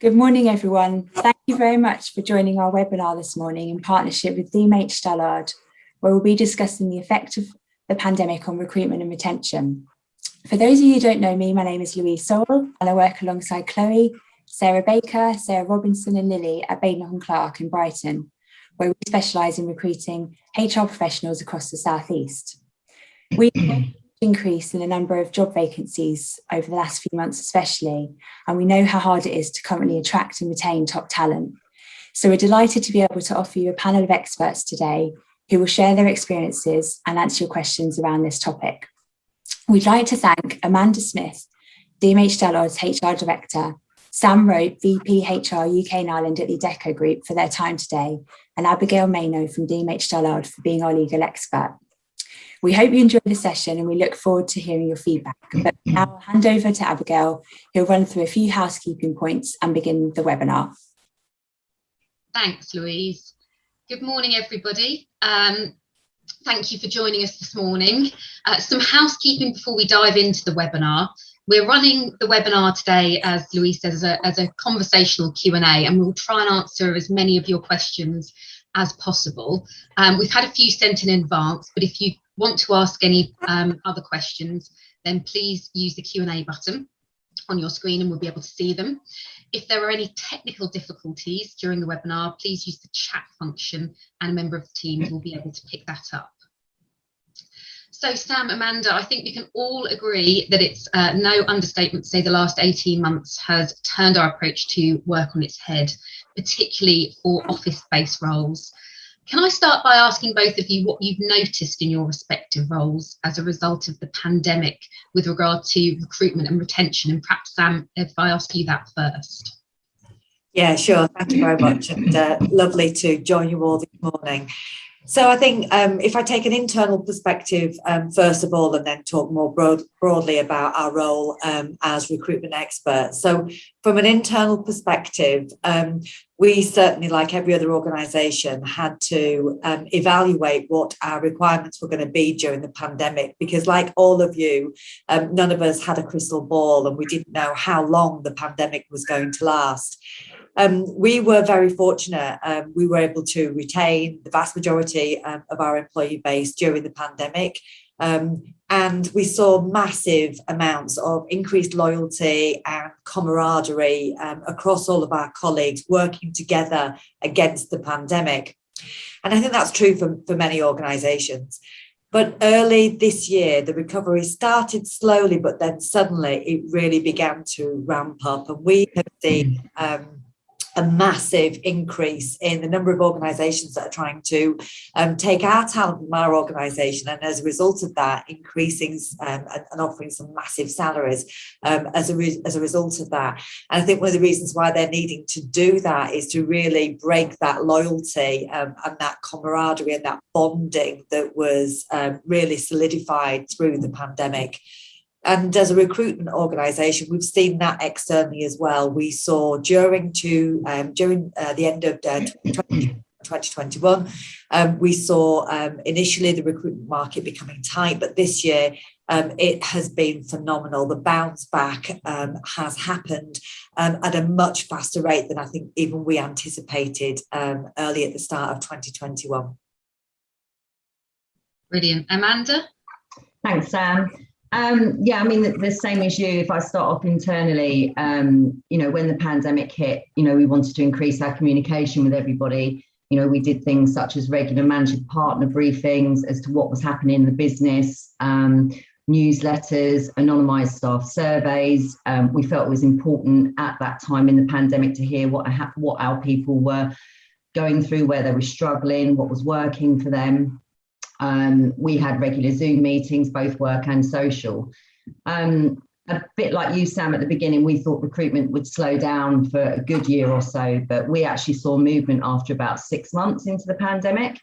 Good morning, everyone. Thank you very much for joining our webinar this morning in partnership with DMH Stallard, where we'll be discussing the effect of the pandemic on recruitment and retention. For those of you who don't know me, my name is Louise Sowell, and I work alongside Chloe, Sarah Baker, Sarah Robinson and Lily at Badenoch Clark in Brighton, where we specialise in recruiting HR professionals across the South East. We've increase in the number of job vacancies over the last few months especially, and we know how hard it is to currently attract and retain top talent. So we're delighted to be able to offer you a panel of experts today who will share their experiences and answer your questions around this topic. We'd like to thank Amanda Smith, DMH Stallard's HR Director, Sam Rope, VP HR UK&I at the Adecco Group for their time today, and Abigail Maino from DMH Stallard for being our legal expert. We hope you enjoy the session and we look forward to hearing your feedback. But now I'll hand over to Abigail, who'll run through a few housekeeping points and begin the webinar. Thanks, Louise. Good morning, everybody. Thank you for joining us this morning. Some housekeeping before we dive into the webinar. We're running the webinar today, as Louise says, as a conversational Q&A, and we'll try and answer as many of your questions as possible. We've had a few sent in advance, but if you want to ask any other questions, then please use the Q&A button on your screen and we'll be able to see them. If there are any technical difficulties during the webinar, please use the chat function and a member of the team will be able to pick that up. So Sam, Amanda, I think we can all agree that it's no understatement to say the last 18 months has turned our approach to work on its head, particularly for office-based roles. Can I start by asking both of you what you've noticed in your respective roles as a result of the pandemic with regard to recruitment and retention? And perhaps, Sam, if I ask you that first. Yeah, sure. Thank you very much. And lovely to join you all this morning. So I think if I take an internal perspective, first of all, and then talk more broadly about our role as recruitment experts. So from an internal perspective, we certainly, like every other organisation, had to evaluate what our requirements were going to be during the pandemic, because like all of you, none of us had a crystal ball and we didn't know how long the pandemic was going to last. We were very fortunate. We were able to retain the vast majority of our employee base during the pandemic. And we saw massive amounts of increased loyalty and camaraderie across all of our colleagues working together against the pandemic. And I think that's true for many organisations. But early this year, the recovery started slowly, but then suddenly it really began to ramp up. And we have seen a massive increase in the number of organisations that are trying to take our talent from our organisation, and as a result of that, increasing and offering some massive salaries as a result of that. And I think one of the reasons why they're needing to do that is to really break that loyalty and that camaraderie and that bonding that was really solidified through the pandemic. And as a recruitment organisation, we've seen that externally as well. We saw during the end of 2021, we saw initially the recruitment market becoming tight, but this year it has been phenomenal. The bounce back has happened at a much faster rate than I think even we anticipated early at the start of 2021. Brilliant. Amanda? Thanks, Sam. Yeah, I mean, the same as you, if I start off internally, when the pandemic hit, we wanted to increase our communication with everybody. We did things such as regular manager partner briefings as to what was happening in the business, newsletters, anonymised staff surveys. We felt it was important at that time in the pandemic to hear what our people were going through, where they were struggling, what was working for them. We had regular Zoom meetings, both work and social. A bit like you, Sam, at the beginning, we thought recruitment would slow down for a good year or so, but we actually saw movement after about 6 months into the pandemic.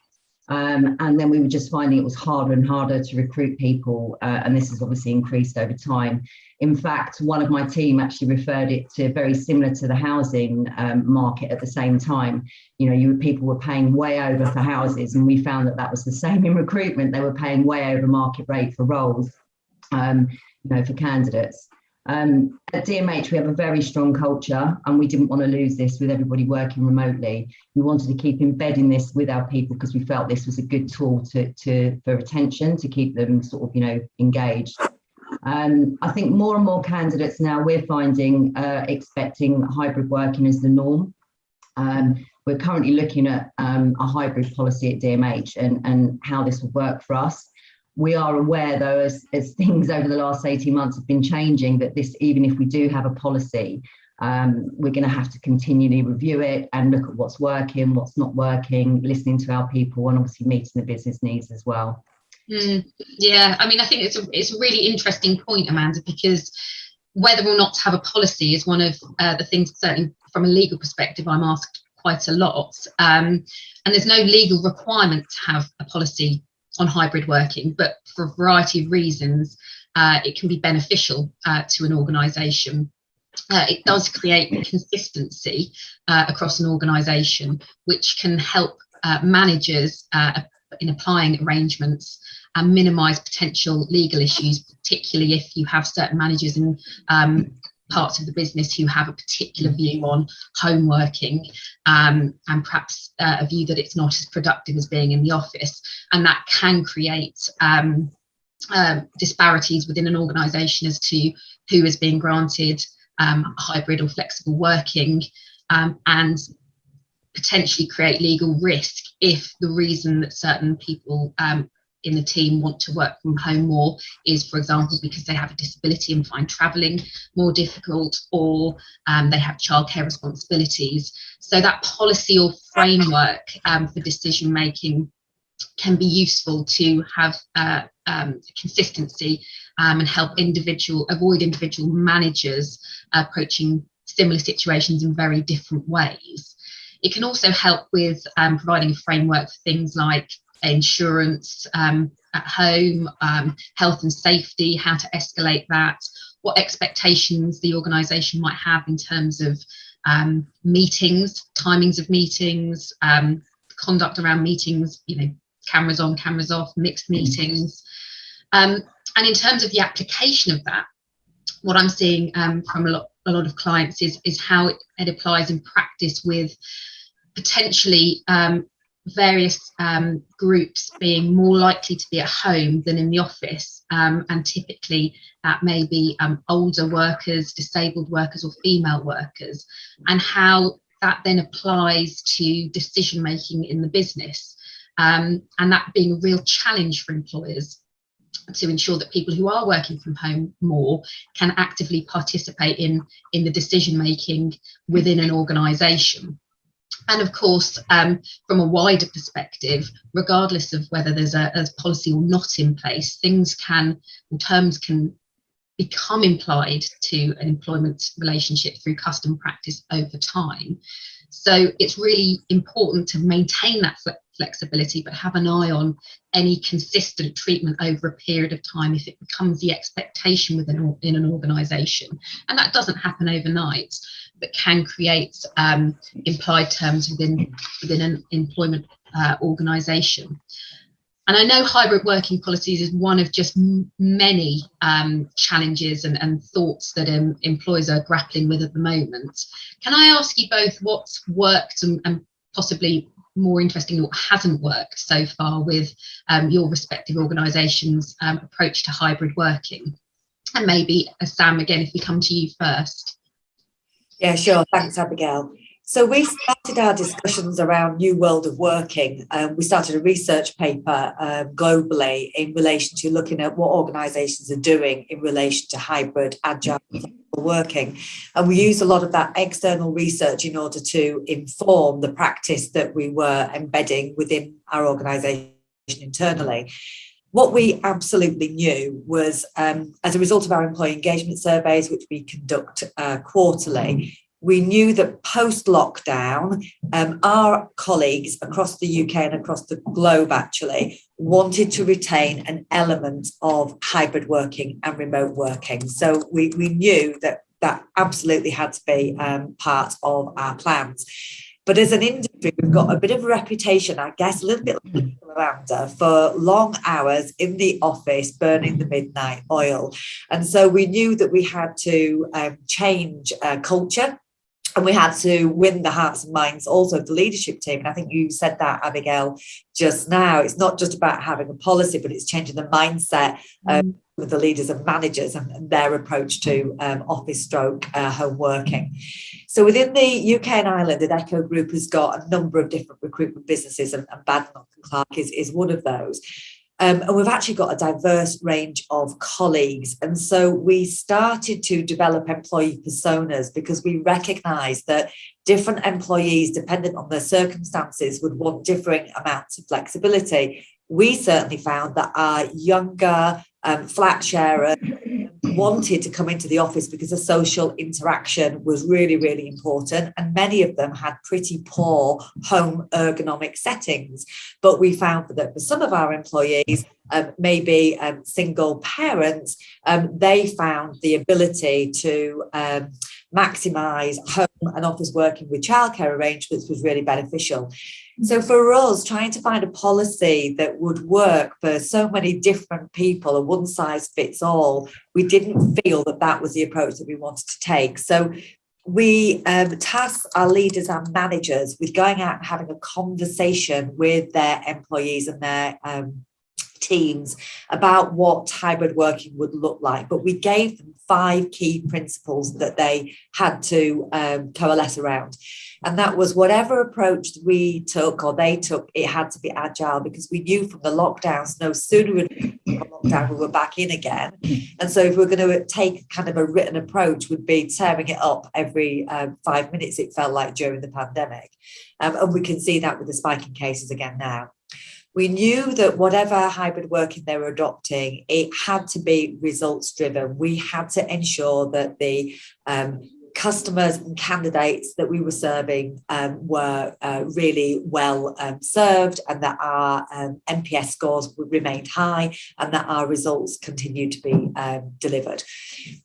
And then we were just finding it was harder and harder to recruit people. And this has obviously increased over time. In fact, one of my team actually referred it to very similar to the housing market at the same time. People were paying way over for houses, and we found that was the same in recruitment. They were paying way over market rate for roles, for candidates. At DMH, we have a very strong culture, and we didn't want to lose this with everybody working remotely. We wanted to keep embedding this with our people because we felt this was a good tool for retention, to keep them sort of, engaged. I think more and more candidates now, we're finding expecting hybrid working as the norm. We're currently looking at a hybrid policy at DMH and how this would work for us. We are aware, though, as things over the last 18 months have been changing, that this, even if we do have a policy, we're going to have to continually review it and look at what's working, what's not working, listening to our people, and obviously meeting the business needs as well. Yeah, I mean, I think it's a really interesting point, Amanda, because whether or not to have a policy is one of the things, certainly from a legal perspective, I'm asked quite a lot. And there's no legal requirement to have a policy on hybrid working, but for a variety of reasons, it can be beneficial to an organisation. It does create consistency across an organisation, which can help managers in applying arrangements and minimise potential legal issues, particularly if you have certain managers in parts of the business who have a particular view on home working, and perhaps a view that it's not as productive as being in the office, and that can create disparities within an organisation as to who is being granted hybrid or flexible working, and potentially create legal risk if the reason that certain people in the team want to work from home more is, for example, because they have a disability and find travelling more difficult, or they have childcare responsibilities. So that policy or framework for decision making can be useful to have consistency and help avoid individual managers approaching similar situations in very different ways. It can also help with providing a framework for things like insurance at home, health and safety, how to escalate that, what expectations the organisation might have in terms of meetings, timings of meetings, conduct around meetings, cameras on, cameras off, mixed meetings. And in terms of the application of that, what I'm seeing from a lot of clients is how it applies in practice, with potentially various groups being more likely to be at home than in the office, and typically that may be older workers, disabled workers, or female workers, and how that then applies to decision making in the business, and that being a real challenge for employers to ensure that people who are working from home more can actively participate in the decision making within an organisation. And of course, from a wider perspective, regardless of whether there's a policy or not in place, terms can become implied to an employment relationship through custom practice over time. So it's really important to maintain that flexibility, but have an eye on any consistent treatment over a period of time if it becomes the expectation in an organisation. And that doesn't happen overnight, but can create implied terms within an employment organisation. And I know hybrid working policies is one of just many challenges and thoughts that employers are grappling with at the moment. Can I ask you both what's worked and possibly more interesting, what hasn't worked so far with your respective organisations' approach to hybrid working? And maybe Sam, again, if we come to you first. Yeah, sure. Thanks, Abigail. So we started our discussions around new world of working. We started a research paper globally in relation to looking at what organisations are doing in relation to hybrid, agile working. And we used a lot of that external research in order to inform the practice that we were embedding within our organisation internally. What we absolutely knew was, as a result of our employee engagement surveys, which we conduct quarterly, we knew that post-lockdown, our colleagues across the UK and across the globe actually wanted to retain an element of hybrid working and remote working. So we knew that absolutely had to be part of our plans. But as an industry, we've got a bit of a reputation, I guess, a little bit like Amanda, for long hours in the office burning the midnight oil. And so we knew that we had to change culture. And we had to win the hearts and minds also of the leadership team. And I think you said that, Abigail, just now. It's not just about having a policy, but it's changing the mindset with the leaders and managers and their approach to office stroke home working. So within the UK and Ireland, Adecco Group has got a number of different recruitment businesses, and Badenoch Clark is one of those. And we've actually got a diverse range of colleagues. And so we started to develop employee personas because we recognised that different employees, dependent on their circumstances, would want differing amounts of flexibility. We certainly found that our younger flat sharer wanted to come into the office because the social interaction was really, really important. And many of them had pretty poor home ergonomic settings. But we found that for some of our employees, maybe single parents, they found the ability to maximise home and office working with childcare arrangements was really beneficial. So for us, trying to find a policy that would work for so many different people, a one size fits all, we didn't feel that that was the approach that we wanted to take. So we tasked our leaders and managers with going out and having a conversation with their employees and their teams about what hybrid working would look like. But we gave them 5 key principles that they had to coalesce around. And that was whatever approach we took or they took, it had to be agile, because we knew from the lockdowns, no sooner we were lockdown, we were back in again. And so if we're going to take kind of a written approach, would be tearing it up every 5 minutes, it felt like during the pandemic. And we can see that with the spike in cases again now. We knew that whatever hybrid working they were adopting, it had to be results driven. We had to ensure that the customers and candidates that we were serving were really well served, and that our NPS scores remained high, and that our results continued to be delivered.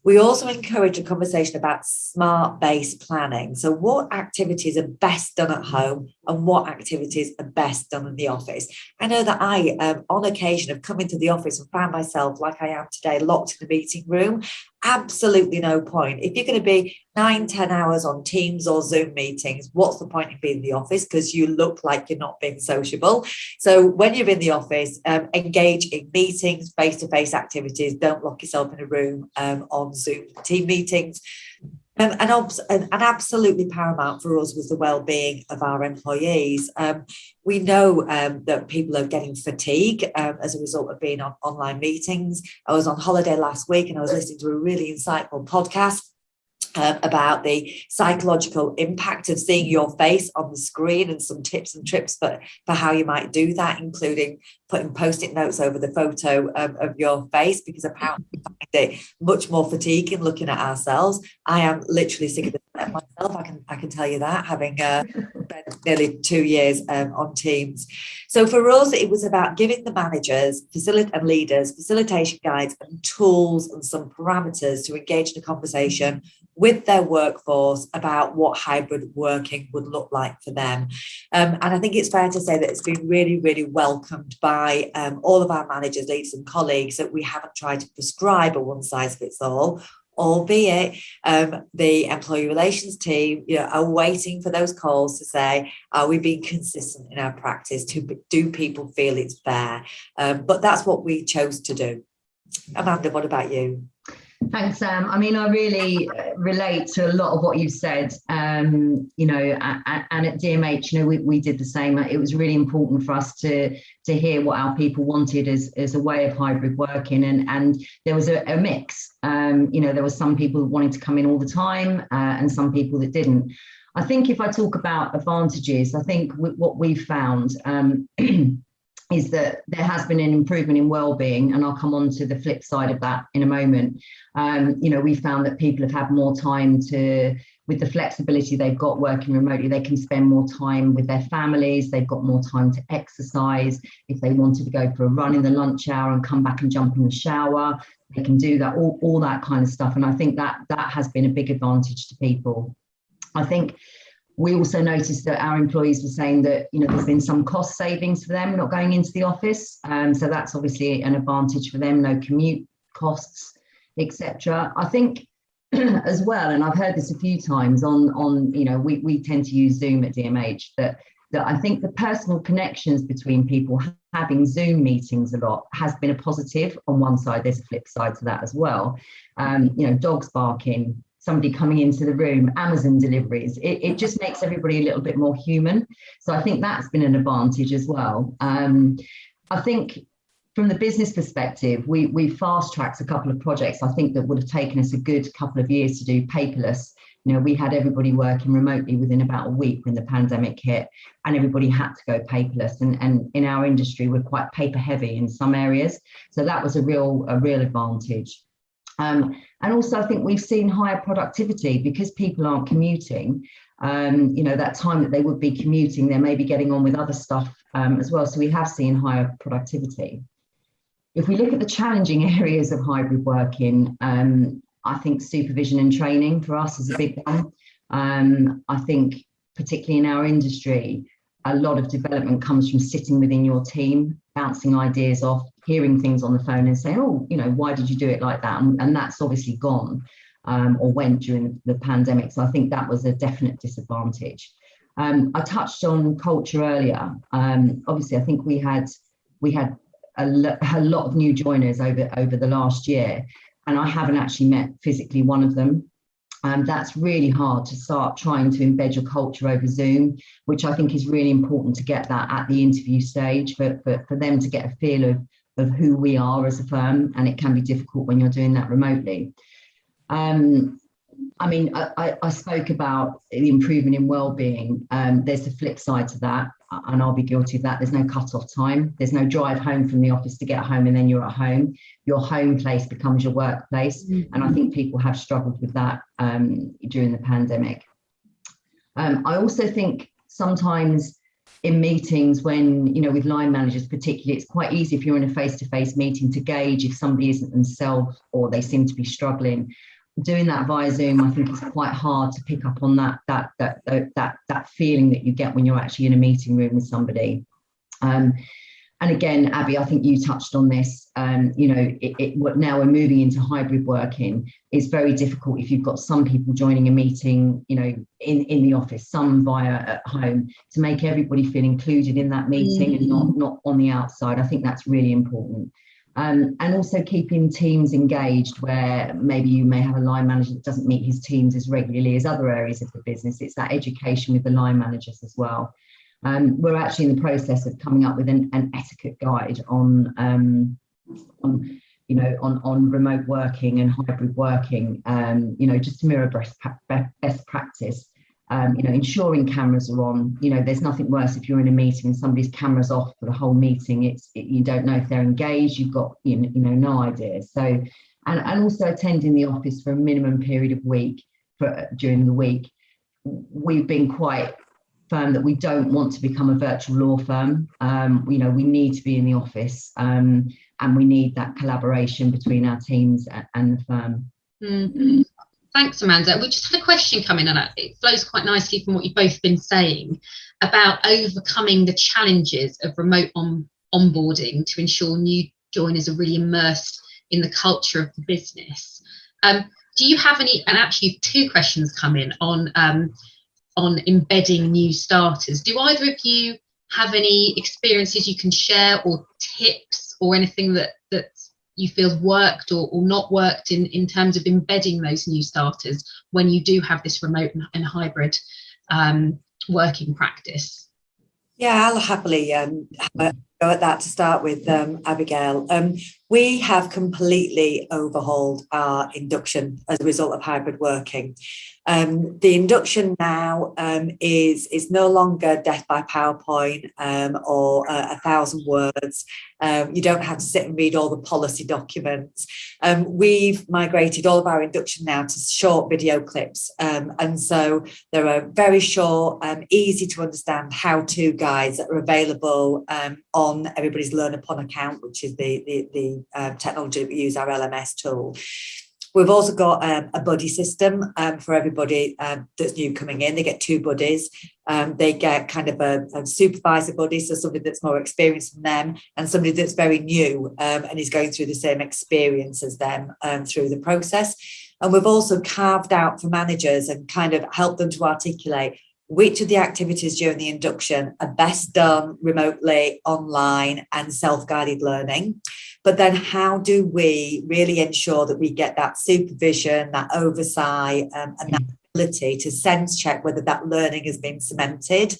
We also encouraged a conversation about smart-based planning. So what activities are best done at home and what activities are best done in the office? I know that I, on occasion, have come into the office and found myself, like I am today, locked in the meeting room. Absolutely no point. If you're going to be 9-10 hours on Teams or Zoom meetings, what's the point in being in the office? Because you look like you're not being sociable. So when you're in the office, engage in meetings, face-to-face activities. Don't lock yourself in a room on Zoom team meetings. And absolutely paramount for us was the well-being of our employees. We know that people are getting fatigue as a result of being on online meetings. I was on holiday last week and I was listening to a really insightful podcast about the psychological impact of seeing your face on the screen, and some tips and tricks for how you might do that, including putting post-it notes over the photo of your face, because apparently we find it much more fatiguing looking at ourselves. I am literally sick of it myself, I can tell you that, having spent nearly 2 years on Teams. So for us, it was about giving the managers and leaders facilitation guides and tools and some parameters to engage in a conversation with their workforce about what hybrid working would look like for them. And I think it's fair to say that it's been really, really welcomed by all of our managers, leaders and colleagues, that we haven't tried to prescribe a one-size-fits-all, albeit the employee relations team are waiting for those calls to say, are we being consistent in our practice? Do people feel it's fair? But that's what we chose to do. Amanda, what about you? Thanks, Sam. I mean, I really relate to a lot of what you've said, and at DMH, we did the same. It was really important for us to hear what our people wanted as a way of hybrid working, and there was a mix. There was some people wanting to come in all the time, and some people that didn't. I think if I talk about advantages, I think what we've found is that there has been an improvement in well-being, and I'll come on to the flip side of that in a moment. We found that people have had more time with the flexibility they've got working remotely, they can spend more time with their families, they've got more time to exercise. If they wanted to go for a run in the lunch hour and come back and jump in the shower, they can do that, all that kind of stuff. And I think that has been a big advantage to people. I think We also noticed that our employees were saying that, there's been some cost savings for them not going into the office. So that's obviously an advantage for them, no commute costs, etc. I think as well, and I've heard this a few times we tend to use Zoom at DMH, that I think the personal connections between people having Zoom meetings a lot has been a positive. On one side, there's a flip side to that as well. Dogs barking, somebody coming into the room, Amazon deliveries, it just makes everybody a little bit more human. So I think that's been an advantage as well. I think from the business perspective, we fast-tracked a couple of projects I think that would have taken us a good couple of years to do paperless. We had everybody working remotely within about a week when the pandemic hit, and everybody had to go paperless. And in our industry, we're quite paper heavy in some areas. So that was a real advantage. And also, I think we've seen higher productivity because people aren't commuting. That time that they would be commuting, they're maybe getting on with other stuff as well. So we have seen higher productivity. If we look at the challenging areas of hybrid working, I think supervision and training for us is a big one. I think particularly in our industry, a lot of development comes from sitting within your team, bouncing ideas off, hearing things on the phone and saying, why did you do it like that? And that's obviously gone or went during the pandemic. So I think that was a definite disadvantage. I touched on culture earlier. Obviously, I think we had a lot of new joiners over the last year, and I haven't actually met physically one of them. That's really hard to start trying to embed your culture over Zoom, which I think is really important to get that at the interview stage for them to get a feel of who we are as a firm, and it can be difficult when you're doing that remotely. I spoke about the improvement in well-being. There's the flip side to that, and I'll be guilty of that. There's no cut-off time. There's no drive home from the office to get home and then you're at home. Your home place becomes your workplace. Mm-hmm. And I think people have struggled with that during the pandemic. I also think sometimes in meetings when, with line managers particularly, it's quite easy if you're in a face-to-face meeting to gauge if somebody isn't themselves or they seem to be struggling. Doing that via Zoom, I think, is quite hard to pick up on that feeling that you get when you're actually in a meeting room with somebody. And again, Abby, I think you touched on this. Now we're moving into hybrid working. It's very difficult if you've got some people joining a meeting, in the office, some via at home, to make everybody feel included in that meeting and not on the outside. I think that's really important. And also keeping teams engaged, where maybe you may have a line manager that doesn't meet his teams as regularly as other areas of the business. It's that education with the line managers as well. We're actually in the process of coming up with an etiquette guide on remote working and hybrid working, just to mirror best practice. Ensuring cameras are on. There's nothing worse if you're in a meeting and somebody's camera's off for the whole meeting. You don't know if they're engaged. You've got no idea. So, and also attending the office for a minimum period of week during the week. We've been quite firm that we don't want to become a virtual law firm. We need to be in the office, and we need that collaboration between our teams and the firm. Mm-hmm. Thanks, Amanda. We just had a question come in, and it flows quite nicely from what you've both been saying about overcoming the challenges of remote onboarding to ensure new joiners are really immersed in the culture of the business. Do you have any, and actually two questions come in on embedding new starters. Do either of you have any experiences you can share or tips or anything that you feel worked or not worked in terms of embedding those new starters when you do have this remote and hybrid working practice? Yeah, I'll happily have a go at that to start with, Abigail. We have completely overhauled our induction as a result of hybrid working. The induction now is no longer death by PowerPoint or 1,000 words. You don't have to sit and read all the policy documents. We've migrated all of our induction now to short video clips. And so there are very short, easy to understand how-to guides that are available on everybody's Learn Upon account, which is the technology that we use, our LMS tool. We've also got a buddy system for everybody that's new coming in. They get 2 buddies. They get kind of a supervisor buddy, so somebody that's more experienced than them, and somebody that's very new and is going through the same experience as them through the process. And we've also carved out for managers and kind of helped them to articulate which of the activities during the induction are best done remotely, online, and self-guided learning. But then how do we really ensure that we get that supervision, that oversight, and that ability to sense check whether that learning has been cemented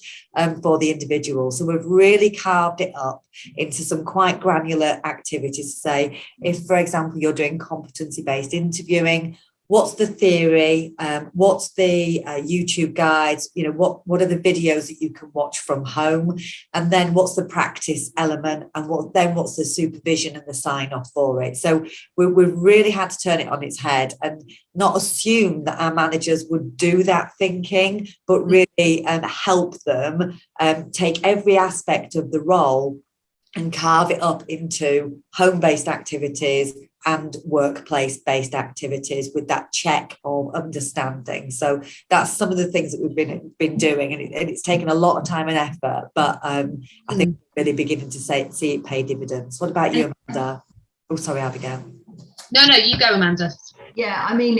for the individual? So we've really carved it up into some quite granular activities to say, if, for example, you're doing competency-based interviewing, what's the theory? What's the YouTube guides? You know, what are the videos that you can watch from home? And then what's the practice element? And what's the supervision and the sign off for it? So we've really had to turn it on its head and not assume that our managers would do that thinking, but really help them take every aspect of the role and carve it up into home-based activities and workplace-based activities with that check of understanding. So that's some of the things that we've been doing, and it's taken a lot of time and effort, but I think we're really beginning to see it pay dividends. What about you, Amanda? Oh, sorry, Abigail. No, you go, Amanda. Yeah, I mean,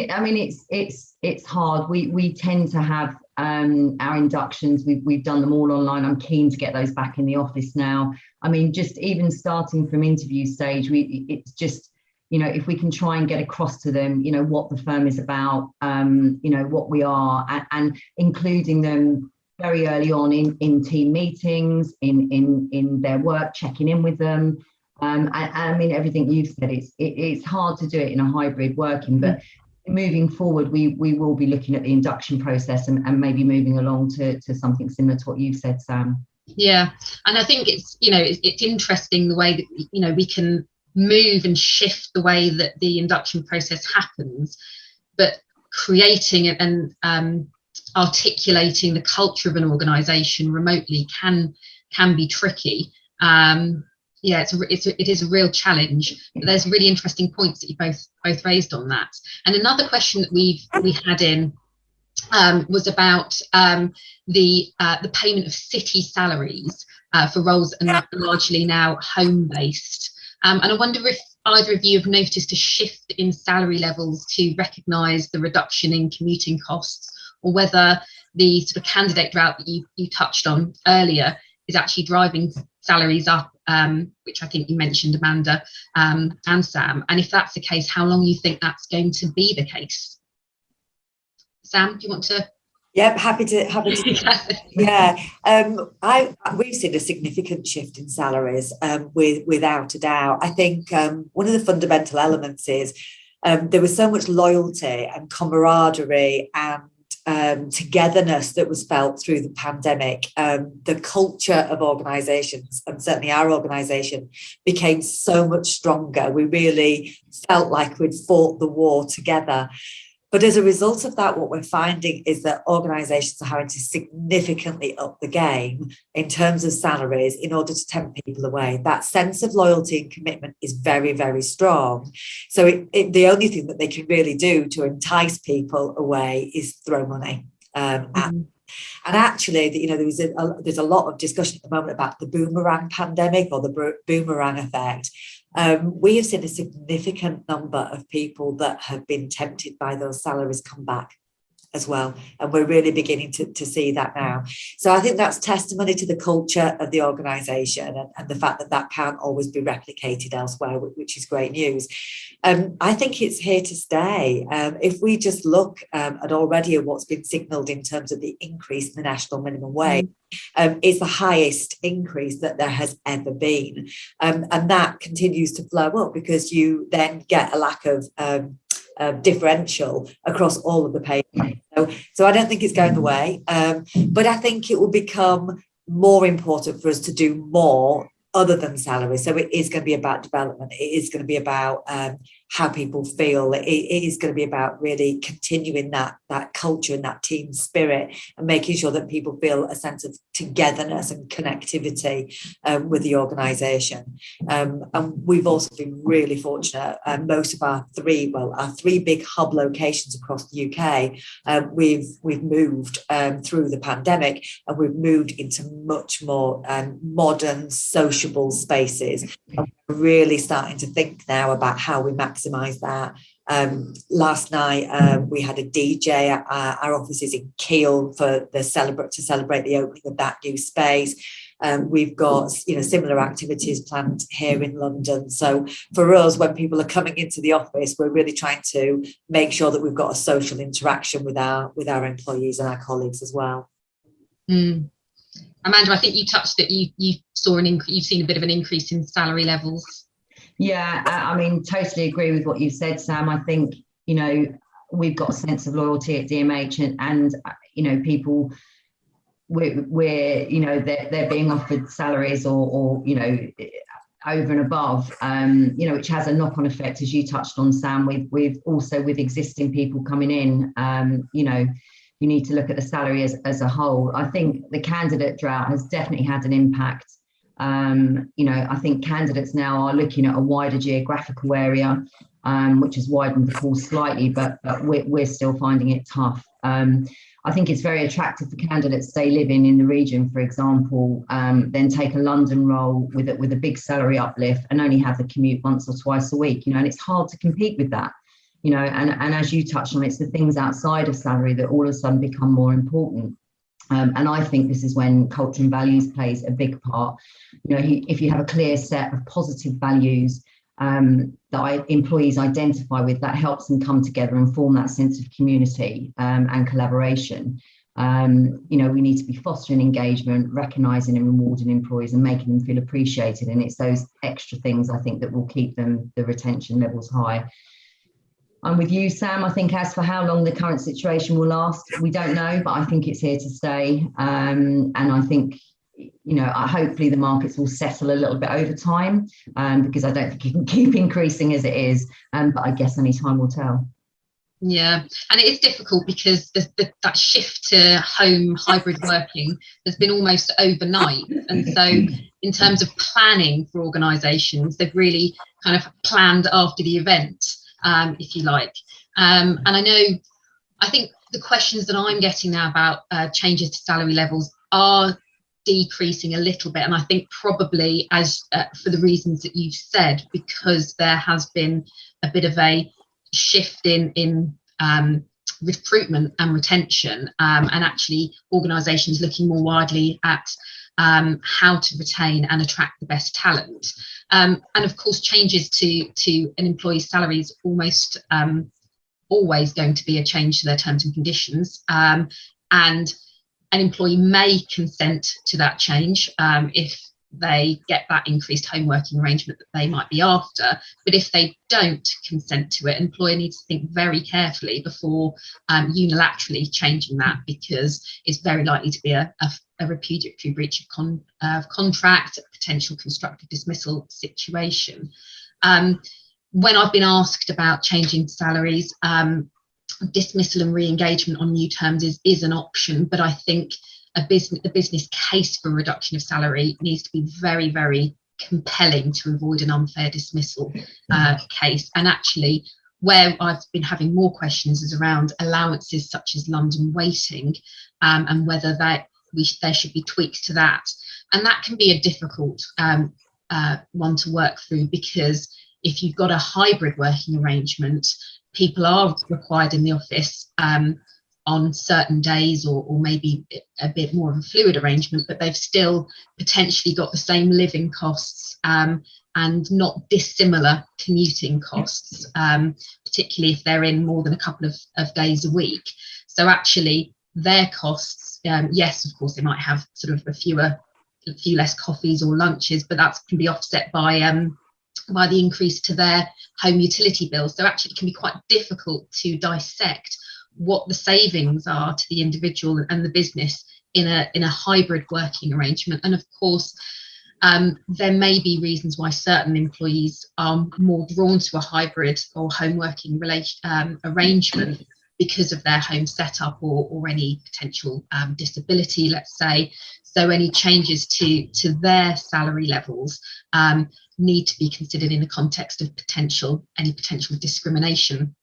it's hard. We tend to have our inductions. We've done them all online. I'm keen to get those back in the office now. I mean, just even starting from interview stage, it's just, you know, if we can try and get across to them, you know, what the firm is about, you know, what we are, and including them very early on in team meetings, in their work, checking in with them. I mean, everything you've said, it's hard to do it in a hybrid working, but moving forward, we will be looking at the induction process and maybe moving along to something similar to what you've said, Sam. Yeah, and I think it's, you know, it's interesting the way that, you know, we can move and shift the way that the induction process happens, but creating and articulating the culture of an organisation remotely can be tricky. Yeah, it is a real challenge. But there's really interesting points that you both raised on that. And another question that we had in was about the payment of city salaries for roles and largely now home-based. And I wonder if either of you have noticed a shift in salary levels to recognise the reduction in commuting costs, or whether the sort of candidate drought that you touched on earlier is actually driving salaries up, which I think you mentioned, Amanda, and Sam. And if that's the case, how long you think that's going to be the case? Sam, do you want to? Yep, happy to. Yeah, we've seen a significant shift in salaries, without a doubt. I think one of the fundamental elements is there was so much loyalty and camaraderie and togetherness that was felt through the pandemic. The culture of organisations, and certainly our organisation, became so much stronger. We really felt like we'd fought the war together. But as a result of that, what we're finding is that organisations are having to significantly up the game in terms of salaries in order to tempt people away. That sense of loyalty and commitment is very, very strong. So the only thing that they can really do to entice people away is throw money at them. And actually, you know, there's a lot of discussion at the moment about the boomerang pandemic or the boomerang effect. We have seen a significant number of people that have been tempted by those salaries come back as well. And we're really beginning to see that now. So I think that's testimony to the culture of the organisation and the fact that can't always be replicated elsewhere, which is great news. I think it's here to stay. If we just look at already what's been signalled in terms of the increase in the national minimum wage, is the highest increase that there has ever been. And that continues to flow up because you then get a lack of differential across all of the pay. So I don't think it's going away, but I think it will become more important for us to do more other than salary. So it is going to be about development. It is going to be about how people feel. It is going to be about really continuing that culture and that team spirit, and making sure that people feel a sense of togetherness and connectivity with the organisation. And we've also been really fortunate. Most of our three big hub locations across the UK, we've moved through the pandemic, and we've moved into much more modern, sociable spaces. And we're really starting to think now about how we maximise that. Last night we had a DJ at our offices in Kiel to celebrate the opening of that new space. We've got similar activities planned here in London. So for us, when people are coming into the office, we're really trying to make sure that we've got a social interaction with our employees and our colleagues as well. Amanda, I think you touched that you saw you've seen a bit of an increase in salary levels. Yeah, I mean, totally agree with what you said, Sam. I think, we've got a sense of loyalty at DMH, and people, they're being offered salaries or over and above, which has a knock-on effect, as you touched on, Sam, with existing people coming in. You need to look at the salary as a whole. I think the candidate drought has definitely had an impact. I think candidates now are looking at a wider geographical area, which has widened the pool slightly, but we're still finding it tough. I think it's very attractive for candidates, say, living in the region, for example, then take a London role with a big salary uplift and only have the commute once or twice a week, and it's hard to compete with that, and as you touched on, it's the things outside of salary that all of a sudden become more important. And I think this is when culture and values plays a big part. If you have a clear set of positive values that employees identify with, that helps them come together and form that sense of community and collaboration. We need to be fostering engagement, recognising and rewarding employees and making them feel appreciated. And it's those extra things, I think, that will keep the retention levels high. I'm with you, Sam. I think as for how long the current situation will last, we don't know, but I think it's here to stay. And I think, hopefully the markets will settle a little bit over time, because I don't think it can keep increasing as it is. But I guess only time will tell. Yeah, and it is difficult because that shift to home hybrid working has been almost overnight. And so in terms of planning for organisations, they've really kind of planned after the event. If you like. And I think the questions that I'm getting now about changes to salary levels are decreasing a little bit. And I think probably for the reasons that you've said, because there has been a bit of a shift in recruitment and retention, and actually organisations looking more widely at how to retain and attract the best talent. And of course, changes to an employee's salary is almost always going to be a change to their terms and conditions. And an employee may consent to that change if they get that increased home working arrangement that they might be after. But if they don't consent to it, an employer needs to think very carefully before unilaterally changing that, because it's very likely to be a repudiatory breach of contract, a potential constructive dismissal situation. When I've been asked about changing salaries, dismissal and re-engagement on new terms is an option, but I think the business case for reduction of salary needs to be very, very compelling to avoid an unfair dismissal case. And actually, where I've been having more questions is around allowances such as London waiting, and whether there should be tweaks to that. And that can be a difficult one to work through, because if you've got a hybrid working arrangement, people are required in the office on certain days, or maybe a bit more of a fluid arrangement, but they've still potentially got the same living costs and not dissimilar commuting costs, particularly if they're in more than a couple of days a week. So actually their costs, yes, of course, they might have sort of a few less coffees or lunches, but that can be offset by the increase to their home utility bills. So actually it can be quite difficult to dissect what the savings are to the individual and the business in a hybrid working arrangement. And of course, there may be reasons why certain employees are more drawn to a hybrid or home working arrangement because of their home setup or any potential disability, let's say. So any changes to their salary levels need to be considered in the context of any potential discrimination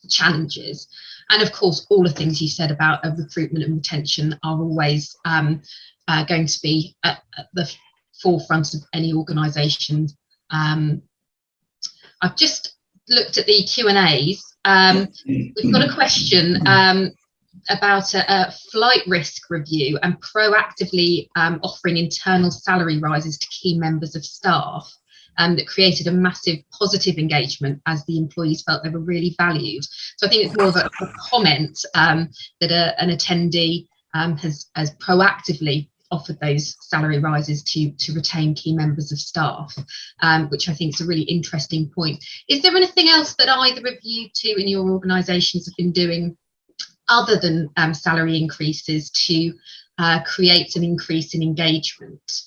challenges. And of course, all the things you said about recruitment and retention are always going to be at the forefront of any organisation. I've just looked at the Q&As. We've got a question about a flight risk review and proactively offering internal salary rises to key members of staff. That created a massive positive engagement as the employees felt they were really valued. So I think it's more of a comment that an attendee has proactively offered those salary rises to retain key members of staff, which I think is a really interesting point. Is there anything else that either of you two in your organisations have been doing other than salary increases to create an increase in engagement?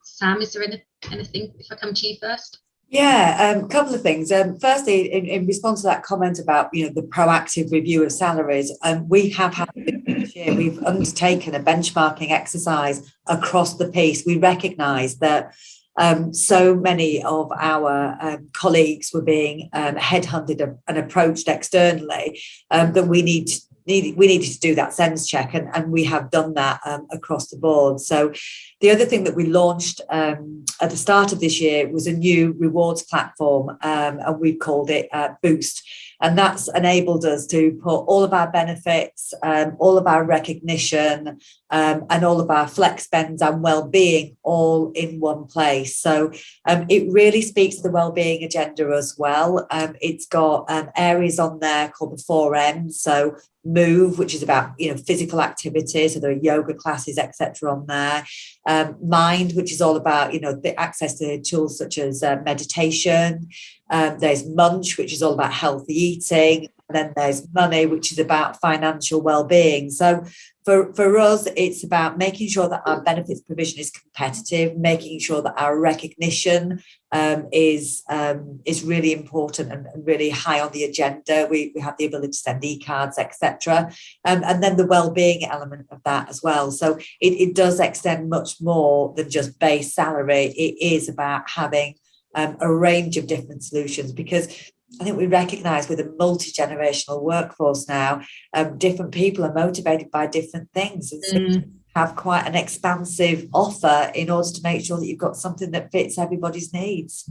Sam, is there anything, if I come to you first? Yeah, a couple of things. Firstly, in response to that comment about the proactive review of salaries, we have had this year, we've undertaken a benchmarking exercise across the piece. We recognise that so many of our colleagues were being headhunted and approached externally that we needed to do that sense check, and we have done that across the board. So the other thing that we launched at the start of this year was a new rewards platform, and we've called it Boost. And that's enabled us to put all of our benefits, all of our recognition, and all of our flex spends and well-being all in one place. So it really speaks to the well-being agenda as well. It's got areas on there called the 4Ms. So Move, which is about physical activity, so there are yoga classes, etc. on there. Mind, which is all about the access to tools such as meditation. There's Munch, which is all about healthy eating. And then there's Money, which is about financial well-being. So for us, it's about making sure that our benefits provision is competitive, making sure that our recognition is really important and really high on the agenda. We have the ability to send e-cards, etc. And then the well-being element of that as well. So it does extend much more than just base salary. It is about having a range of different solutions, because I think we recognise with a multi-generational workforce now, different people are motivated by different things, and so have quite an expansive offer in order to make sure that you've got something that fits everybody's needs.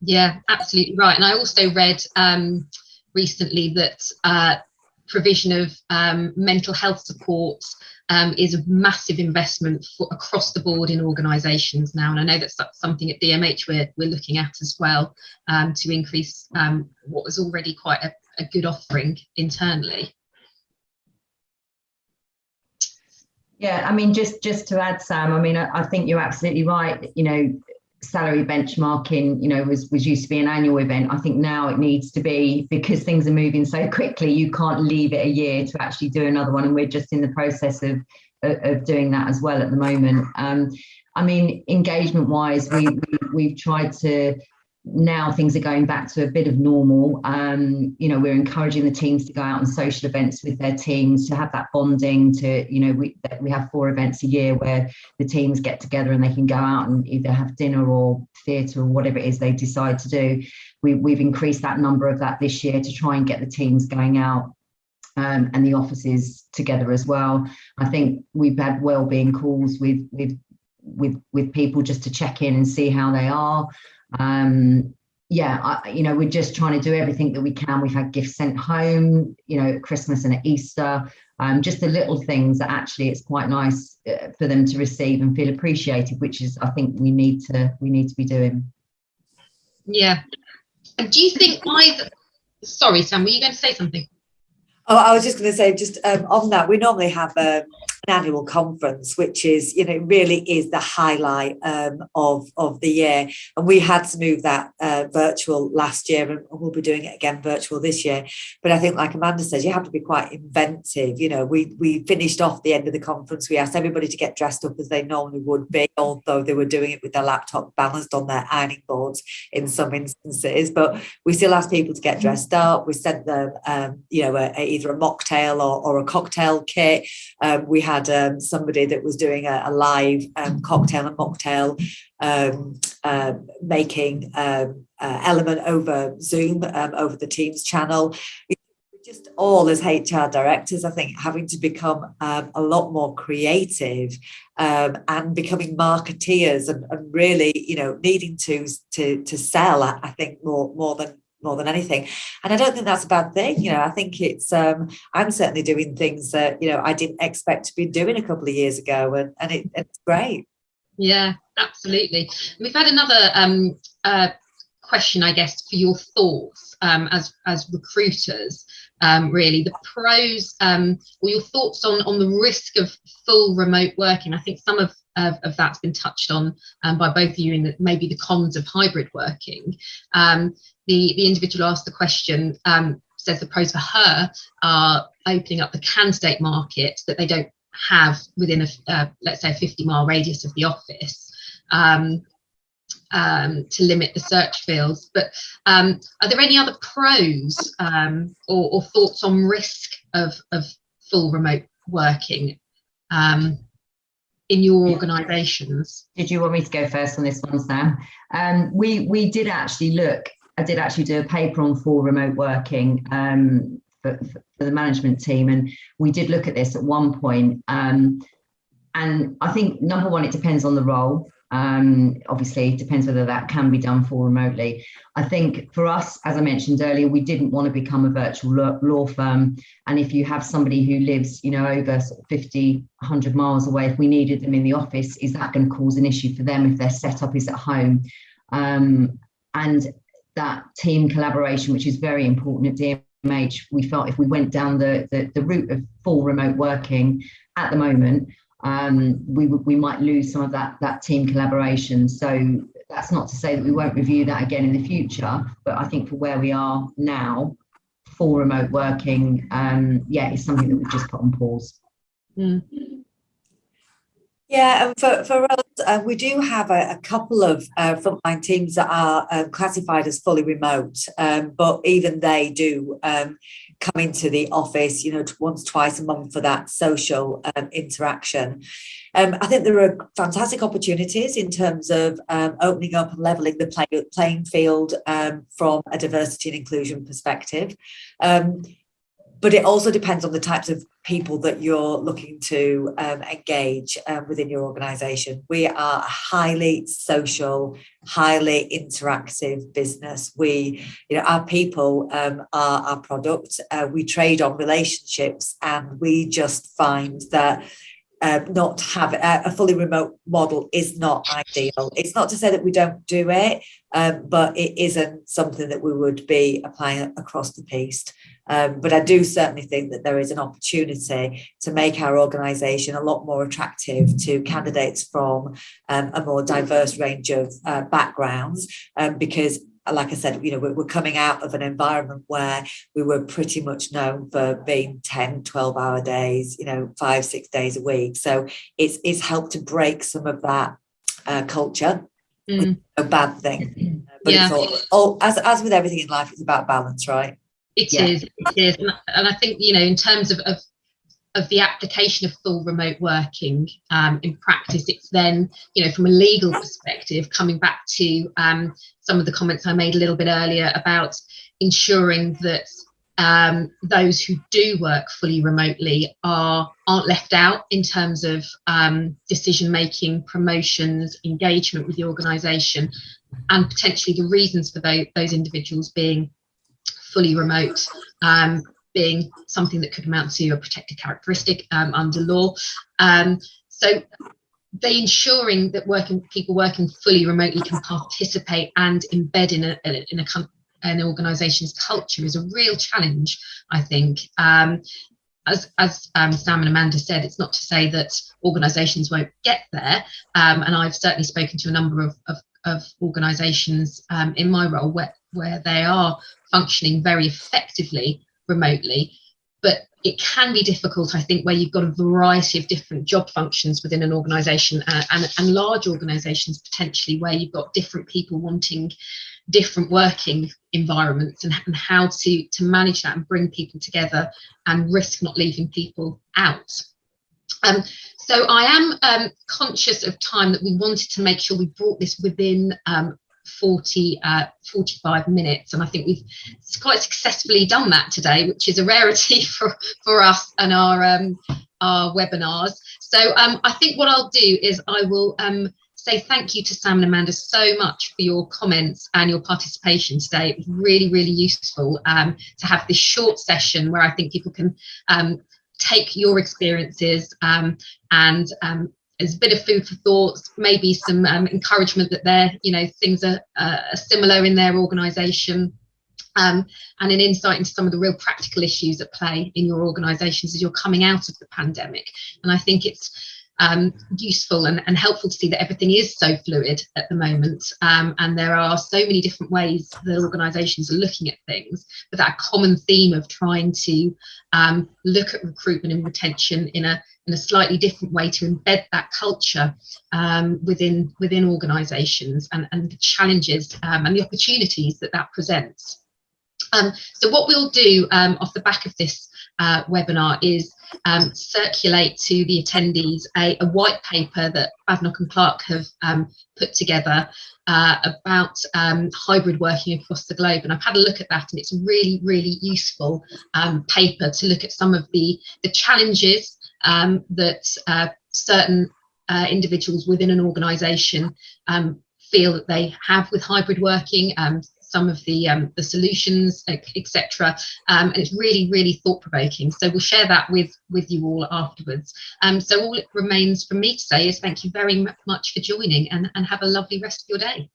Yeah, absolutely right. And I also read recently that provision of mental health support is a massive investment across the board in organisations now, and I know that's something at DMH we're looking at as well, to increase what was already quite a good offering internally. Yeah, I mean, just to add, Sam, I mean, I think you're absolutely right. Salary benchmarking, was used to be an annual event. I think now it needs to be, because things are moving so quickly, you can't leave it a year to actually do another one. And we're just in the process of doing that as well at the moment. I mean, engagement wise, we've tried to, now things are going back to a bit of normal. We're encouraging the teams to go out on social events with their teams, to have that bonding, we have 4 events a year where the teams get together and they can go out and either have dinner or theatre or whatever it is they decide to do. We've increased that number of that this year to try and get the teams going out and the offices together as well. I think we've had wellbeing calls with people just to check in and see how they are. We're just trying to do everything that we can. We've had gifts sent home, at Christmas and at Easter, just the little things that actually it's quite nice for them to receive and feel appreciated, which is, I think, we need to be doing. Yeah. And do you think sorry, Sam, were you going to say something? Oh, I was just going to say, just on that, we normally have annual conference, which is, really is the highlight of the year. And we had to move that virtual last year, and we'll be doing it again virtual this year. But I think, like Amanda says, you have to be quite inventive. We finished off the end of the conference. We asked everybody to get dressed up as they normally would be, although they were doing it with their laptop balanced on their ironing boards in some instances. But we still asked people to get dressed up. We sent them, either a mocktail or a cocktail kit. We had somebody that was doing a live cocktail and mocktail making element over Zoom, over the Teams channel. Just all as HR directors, I think, having to become a lot more creative and becoming marketeers and really, needing to sell, I think, more than anything. And I don't think that's a bad thing. I think it's I'm certainly doing things that I didn't expect to be doing a couple of years ago, and it's great. Yeah, absolutely. We've had another question, I guess, for your thoughts as recruiters. Really, the pros or your thoughts on the risk of full remote working. I think some of that's been touched on by both of you in maybe the cons of hybrid working. The individual asked the question, says the pros for her are opening up the candidate market that they don't have within let's say a 50-mile radius of the office, to limit the search fields. But are there any other pros or thoughts on risk of full remote working in your organisations? Did you want me to go first on this one, Sam? We did actually look. I did actually do a paper on full remote working for the management team, and we did look at this at one point. And I think, number one, it depends on the role. Obviously, it depends whether that can be done full remotely. I think for us, as I mentioned earlier, we didn't want to become a virtual law firm. And if you have somebody who lives, over 50, 100 miles away, if we needed them in the office, is that going to cause an issue for them if their setup is at home? And that team collaboration, which is very important at DMH, we felt if we went down the route of full remote working at the moment, we might lose some of that team collaboration. So that's not to say that we won't review that again in the future, but I think for where we are now, full remote working, is something that we've just put on pause. Mm. Yeah, and for us, we do have a couple of frontline teams that are classified as fully remote, but even they do come into the office, once, twice a month for that social interaction. I think there are fantastic opportunities in terms of opening up and levelling the playing field from a diversity and inclusion perspective. But it also depends on the types of people that you're looking to engage within your organisation. We are a highly social, highly interactive business. Our people are our product. We trade on relationships, and we just find that not have a fully remote model is not ideal. It's not to say that we don't do it, but it isn't something that we would be applying across the piece. But I do certainly think that there is an opportunity to make our organisation a lot more attractive to candidates from a more diverse range of backgrounds, because, like I said, we're coming out of an environment where we were pretty much known for being 10, 12-hour days, 5-6 days a week. So it's helped to break some of that culture. Mm. A bad thing. But it's all as with everything in life, it's about balance, right? It is, and I think in terms of the application of full remote working in practice, it's then from a legal perspective, coming back to some of the comments I made a little bit earlier about ensuring that those who do work fully remotely aren't left out in terms of decision making, promotions, engagement with the organisation, and potentially the reasons for those individuals being fully remote being something that could amount to a protected characteristic under law. So they ensuring that people working fully remotely can participate and embed in an organisation's culture is a real challenge, I think. as Sam and Amanda said, it's not to say that organisations won't get there, and I've certainly spoken to a number of organisations in my role where they are functioning very effectively remotely, but it can be difficult, I think, where you've got a variety of different job functions within an organisation, and large organisations potentially where you've got different people wanting different working environments, and how to manage that and bring people together and risk not leaving people out. So I am conscious of time, that we wanted to make sure we brought this within 45 minutes, and I think we've quite successfully done that today, which is a rarity for us and our webinars. So I think what I'll do is I will say thank you to Sam and Amanda so much for your comments and your participation today. It was really, really useful to have this short session where I think people can take your experiences and as a bit of food for thought, maybe some encouragement that things are similar in their organisation, and an insight into some of the real practical issues at play in your organisations as you're coming out of the pandemic. And I think it's useful and helpful to see that everything is so fluid at the moment, and there are so many different ways that organisations are looking at things, but that common theme of trying to look at recruitment and retention in a slightly different way to embed that culture within organisations, and the challenges and the opportunities that presents. So what we'll do off the back of this webinar is circulate to the attendees a white paper that Badenoch and Clark have put together about hybrid working across the globe, and I've had a look at that, and it's a really, really useful paper to look at some of the challenges that certain individuals within an organisation feel that they have with hybrid working, some of the solutions, etc. And it's really, really thought-provoking. So we'll share that with you all afterwards. So all it remains for me to say is thank you very much for joining, and have a lovely rest of your day.